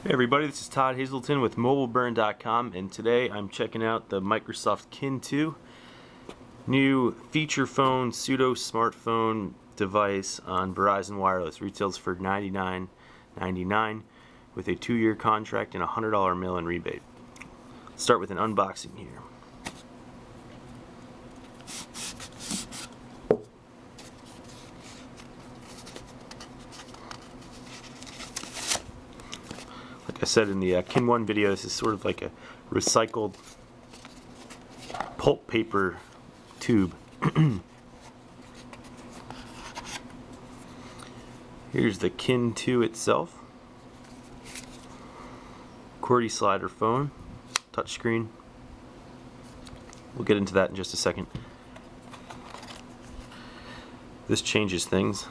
Hey everybody, this is Todd Hazelton with MobileBurn.com, and today I'm checking out the Microsoft Kin 2 new feature phone, pseudo smartphone device on Verizon Wireless. Retails for $99.99 with a 2-year contract and a $100 mail-in rebate. Let's start with an unboxing here. Like I said in the Kin 1 video, this is sort of like a recycled pulp paper tube. Here's the Kin 2 itself. QWERTY slider phone, touchscreen. We'll get into that in just a second. This changes things.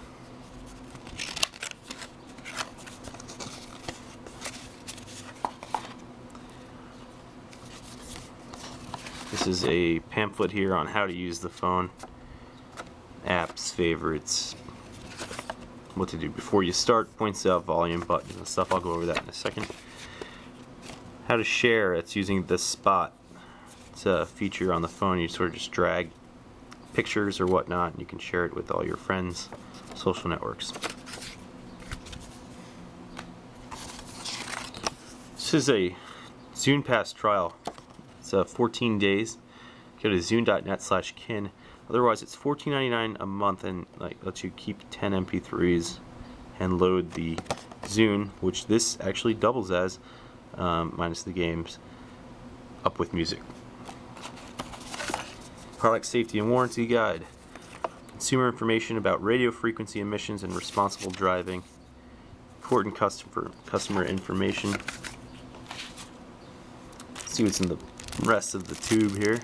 This is a pamphlet here on how to use the phone, apps, favorites, what to do before you start, points out, volume, buttons and stuff. I'll go over that in a second. How to share, it's using the Spot. It's a feature on the phone. You sort of just drag pictures or whatnot and you can share it with all your friends, social networks. This is a Zune Pass trial. It's 14 days. Go to zune.net/kin. Otherwise, it's $14.99 a month, and lets you keep 10 MP3s and load the Zune, which this actually doubles as, minus the games, up with music. Product safety and warranty guide. Consumer information about radio frequency emissions and responsible driving. Important customer information. Let's see what's in the rest of the tube here.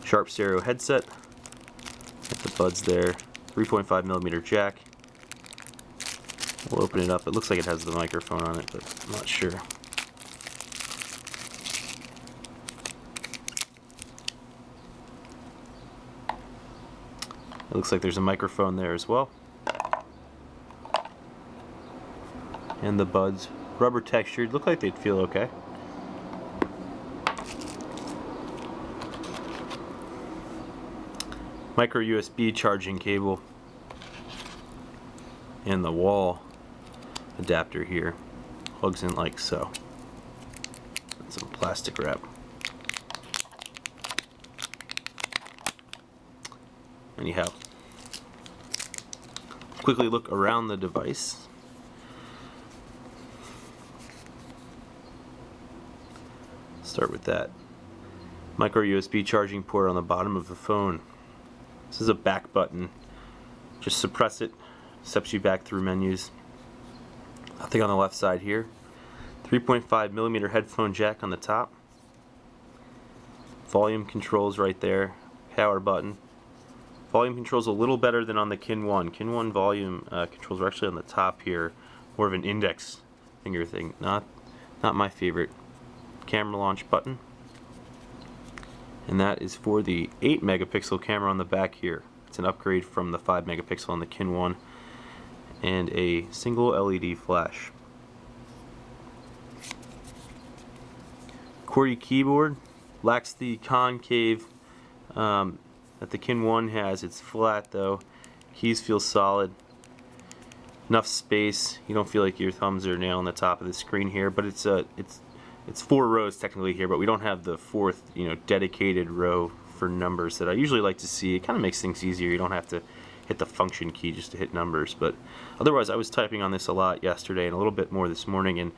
Sharp stereo headset. Got the buds there. 3.5mm jack. We'll open it up. It looks like it has the microphone on it, but I'm not sure. It looks like there's a microphone there as well. And the buds, rubber textured, look like they'd feel okay. Micro USB charging cable, and the wall adapter here plugs in like so. And some plastic wrap. Anyhow, quickly look around the device. Start with that. Micro USB charging port on the bottom of the phone. This is a back button. Just suppress it, steps you back through menus. Nothing on the left side here. 3.5mm headphone jack on the top. Volume controls right there. Power button. Volume controls a little better than on the Kin 1. Kin 1 volume controls are actually on the top here. More of an index finger thing. Not my favorite. Camera launch button. And that is for the 8-megapixel camera on the back here. It's an upgrade from the 5-megapixel on the Kin 1, and a single LED flash. QWERTY keyboard, lacks the concave that the Kin 1 has. It's flat though. Keys feel solid. Enough space. You don't feel like your thumbs are nailing the top of the screen here, but it's 4 rows technically here, but we don't have the 4th, dedicated row for numbers that I usually like to see. It kind of makes things easier. You don't have to hit the function key just to hit numbers. But otherwise, I was typing on this a lot yesterday and a little bit more this morning, and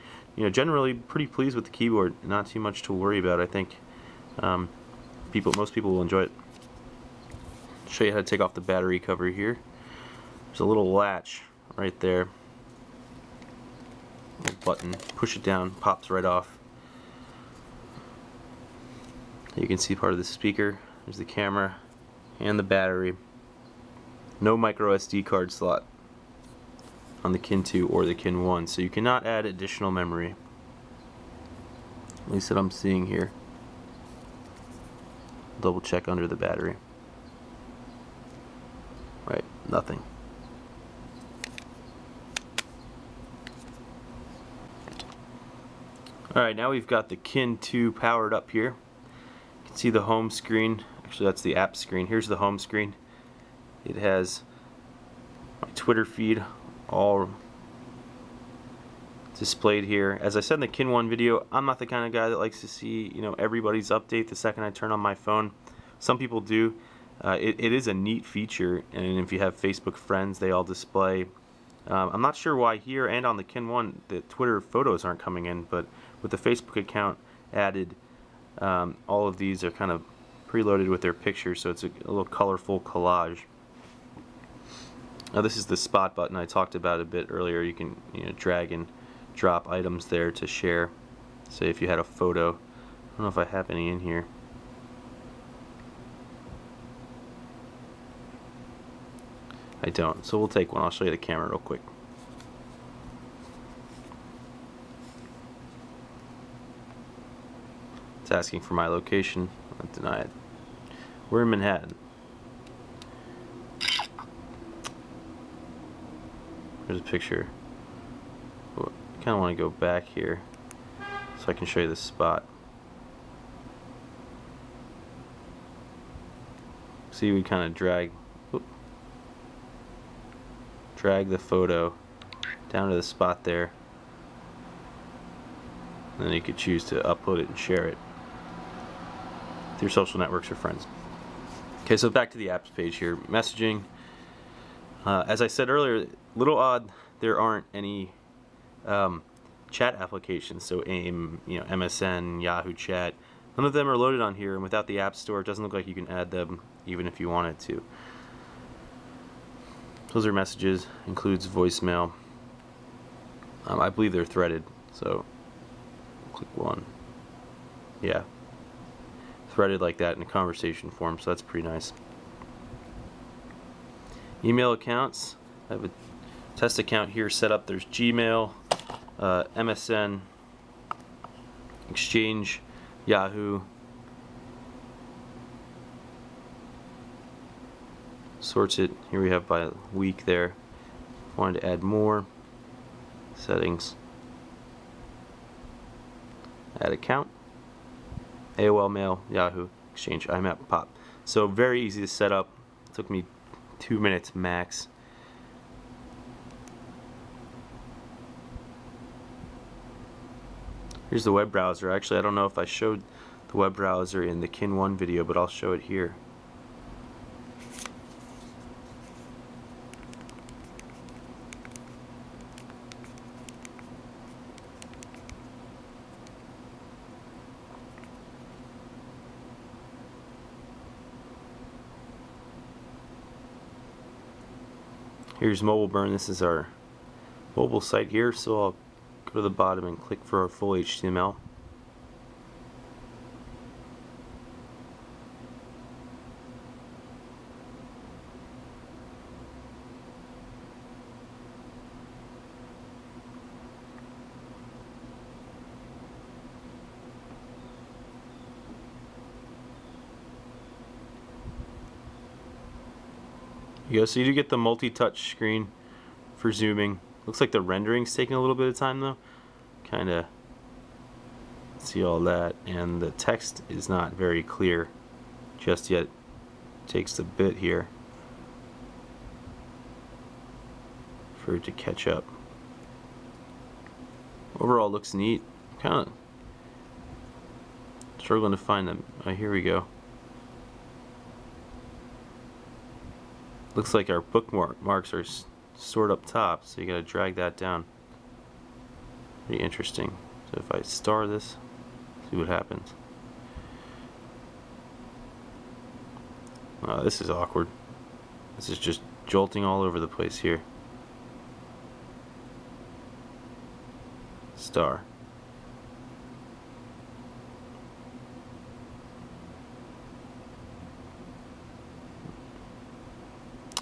generally pretty pleased with the keyboard. Not too much to worry about. I think most people will enjoy it. I'll show you how to take off the battery cover here. There's a little latch right there. Little button. Push it down, pops right off. You can see part of the speaker. There's the camera and the battery. No micro SD card slot on the Kin 2 or the Kin 1, so you cannot add additional memory. At least that I'm seeing here. Double check under the battery. Right, nothing. Alright, now we've got the Kin 2 powered up here. You can see the home screen. Actually, that's the app screen. Here's the home screen. It has my Twitter feed all displayed here. As I said in the Kin 1 video, I'm not the kind of guy that likes to see, you know, everybody's update the second I turn on my phone. Some people do. It is a neat feature, and if you have Facebook friends, they all display. I'm not sure why here and on the Kin 1 the Twitter photos aren't coming in, but with the Facebook account added, all of these are kind of preloaded with their pictures, so it's a little colorful collage. Now this is the spot button I talked about a bit earlier. You can, you know, drag and drop items there to share. Say if you had a photo. I don't know if I have any in here. I don't, so we'll take one. I'll show you the camera real quick. It's asking for my location. I'll deny it. We're in Manhattan. There's a picture. I kind of want to go back here so I can show you the spot. See, we kind of drag the photo down to the spot there, and then you could choose to upload it and share it through social networks or friends. Okay, so back to the apps page here. Messaging. As I said earlier, a little odd there aren't any chat applications. So AIM, you know, MSN, Yahoo Chat. None of them are loaded on here, and without the App Store, it doesn't look like you can add them even if you wanted to. Those are messages, includes voicemail. I believe they're threaded, so click one. Yeah, threaded like that in a conversation form, so that's pretty nice. Email accounts. I have a test account here set up. There's Gmail, MSN, Exchange, Yahoo. Sorts it. Here we have by week there. Wanted to add more. Settings. Add account. AOL Mail, Yahoo, Exchange, IMAP, Pop. So very easy to set up. It took me 2 minutes max. Here's the web browser. Actually, I don't know if I showed the web browser in the Kin 1 video, but I'll show it here. Here's Mobile Burn. This is our mobile site here, so I'll go to the bottom and click for our full HTML. You go. So you do get the multi-touch screen for zooming. Looks like the rendering's taking a little bit of time though. Kinda see all that, and the text is not very clear just yet. Takes a bit here for it to catch up. Overall looks neat. Kinda struggling to find them. Oh, here we go. Looks like our bookmarks are stored up top, so you gotta drag that down. Pretty interesting. So if I star this, see what happens. This is awkward. This is just jolting all over the place here. Star.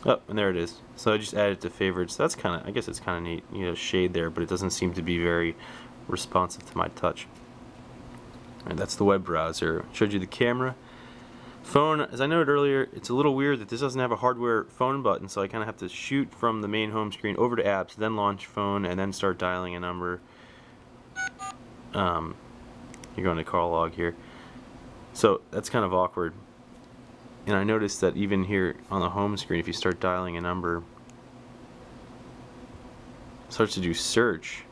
Oh, and there it is. So I just added it to favorites. That's kind of, I guess it's kind of neat. You know, shade there, but it doesn't seem to be very responsive to my touch. And that's the web browser. Showed you the camera. Phone, as I noted earlier, it's a little weird that this doesn't have a hardware phone button, so I kind of have to shoot from the main home screen over to apps, then launch phone, and then start dialing a number. You're going to call log here. So that's kind of awkward. And I noticed that even here on the home screen, if you start dialing a number, it starts to do search,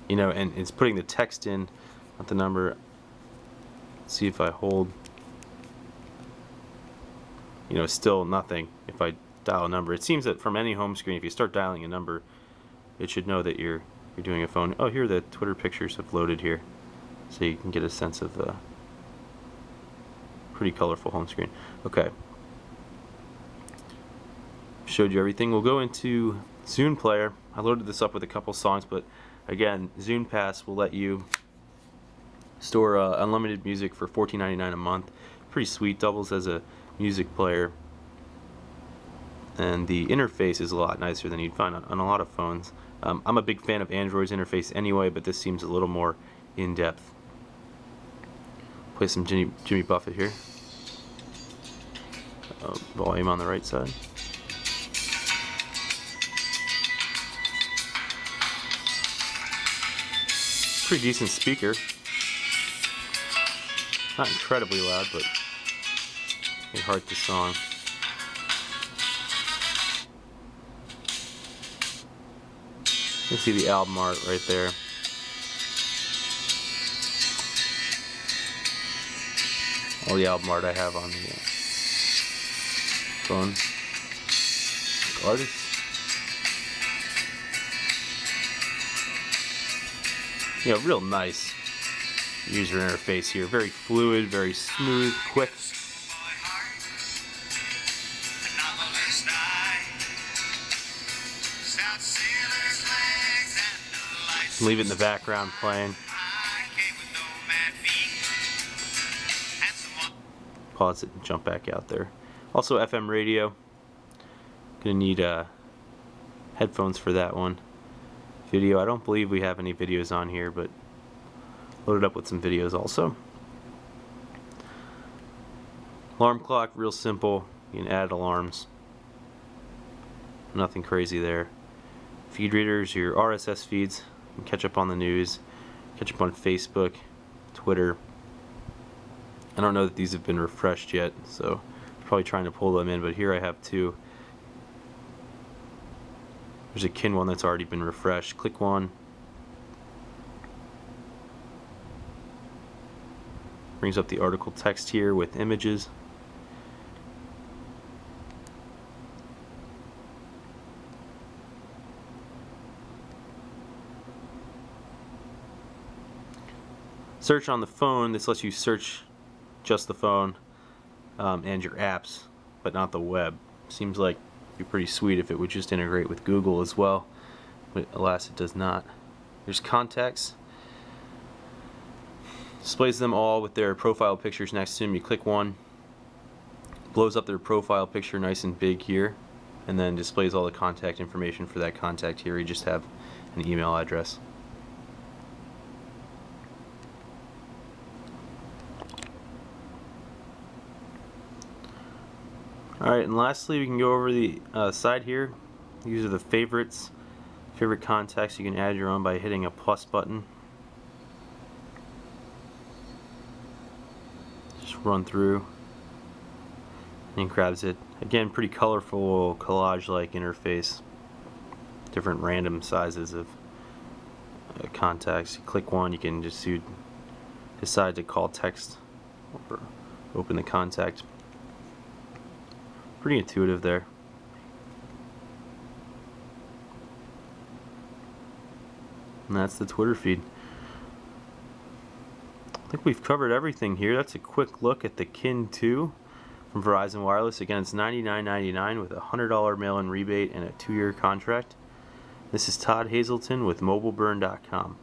you know, and it's putting the text in, not the number. Let's see if I hold, you know, still nothing if I dial a number. It seems that from any home screen, if you start dialing a number, it should know that you're doing a phone. Oh, here the Twitter pictures have loaded here, so you can get a sense of the pretty colorful home screen. Okay. Showed you everything. We'll go into Zune Player. I loaded this up with a couple songs, but again, Zune Pass will let you store unlimited music for $14.99 a month. Pretty sweet. Doubles as a music player, and the interface is a lot nicer than you'd find on a lot of phones. I'm a big fan of Android's interface anyway, but this seems a little more in-depth. Play some Jimmy Buffett here. Volume on the right side. Pretty decent speaker. Not incredibly loud, but you heart the song. You can see the album art right there. All the album art I have on the phone. Artists. You know, real nice user interface here. Very fluid, very smooth, quick. Leave it in the background playing. Pause it and jump back out there. Also FM radio. Gonna need headphones for that one. Video, I don't believe we have any videos on here, but loaded up with some videos also. Alarm clock, real simple. You can add alarms. Nothing crazy there. Feed readers, your RSS feeds. You can catch up on the news, catch up on Facebook, Twitter. I don't know that these have been refreshed yet, so I'm probably trying to pull them in, but here I have two. There's a Kin one that's already been refreshed. Click one. Brings up the article text here with images. Search on the phone. This lets you search just the phone and your apps, but not the web. Seems like it'd be pretty sweet if it would just integrate with Google as well, but alas, it does not. There's contacts. Displays them all with their profile pictures next to them. You click one, blows up their profile picture nice and big here, and then displays all the contact information for that contact here. You just have an email address. Alright, and lastly we can go over the side here. These are the favorites, favorite contacts. You can add your own by hitting a plus button. Just run through and grabs it. Again, pretty colorful, collage-like interface. Different random sizes of contacts. You click one, you can just decide to call, text, or open the contact. Pretty intuitive there. And that's the Twitter feed. I think we've covered everything here. That's a quick look at the Kin 2 from Verizon Wireless. Again, it's $99.99 with a $100 mail-in rebate and a 2-year contract. This is Todd Hazelton with MobileBurn.com.